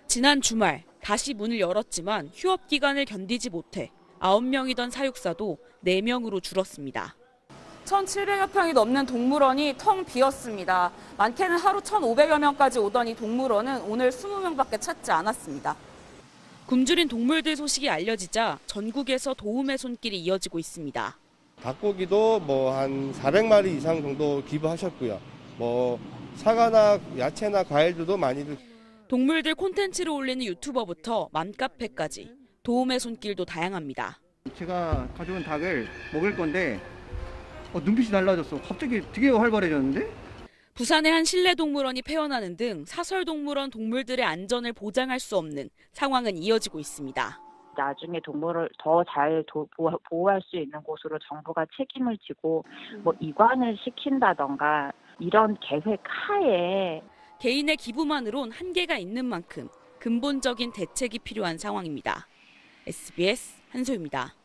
지난 주말 다시 문을 열었지만 휴업 기간을 견디지 못해 9명이던 사육사도 4명으로 줄었습니다. 1,700여 평이 넘는 동물원이 텅 비었습니다. 많게는 하루 1,500여 명까지 오던 이 동물원은 오늘 20명밖에 찾지 않았습니다. 굶주린 동물들 소식이 알려지자 전국에서 도움의 손길이 이어지고 있습니다. 닭고기도 뭐 한 400마리 이상 정도 기부하셨고요. 뭐 사과나 야채나 과일들도 많이들. 동물들 콘텐츠를 올리는 유튜버부터 맘카페까지 도움의 손길도 다양합니다. 제가 가져온 닭을 먹을 건데 눈빛이 달라졌어. 갑자기 되게 활발해졌는데? 부산의 한 실내동물원이 폐원하는 등 사설동물원 동물들의 안전을 보장할 수 없는 상황은 이어지고 있습니다. 나중에 동물을 더 잘 보호할 수 있는 곳으로 정부가 책임을 지고 뭐 이관을 시킨다던가 이런 계획 하에 개인의 기부만으론 한계가 있는 만큼 근본적인 대책이 필요한 상황입니다. SBS 한소희입니다.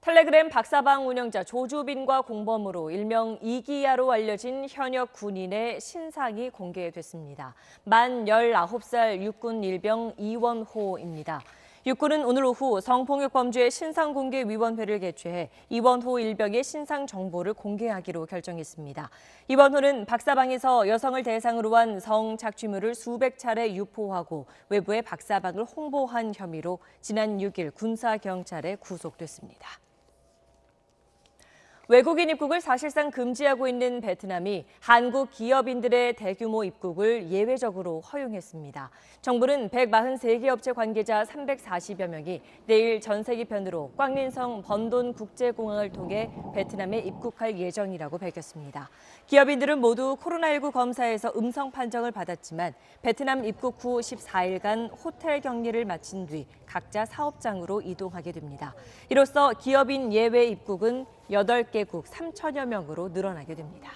텔레그램 박사방 운영자 조주빈과 공범으로 일명 이기야로 알려진 현역 군인의 신상이 공개됐습니다. 만 19살 육군 일병 이원호입니다. 육군은 오늘 오후 성폭력범죄 신상공개위원회를 개최해 이원호 일병의 신상 정보를 공개하기로 결정했습니다. 이원호는 박사방에서 여성을 대상으로 한 성착취물을 수백 차례 유포하고 외부에 박사방을 홍보한 혐의로 지난 6일 군사경찰에 구속됐습니다. 외국인 입국을 사실상 금지하고 있는 베트남이 한국 기업인들의 대규모 입국을 예외적으로 허용했습니다. 정부는 143개 업체 관계자 340여 명이 내일 전세기편으로 꽝린성 번돈 국제공항을 통해 베트남에 입국할 예정이라고 밝혔습니다. 기업인들은 모두 코로나19 검사에서 음성 판정을 받았지만 베트남 입국 후 14일간 호텔 격리를 마친 뒤 각자 사업장으로 이동하게 됩니다. 이로써 기업인 예외 입국은 8개국 3천여 명으로 늘어나게 됩니다.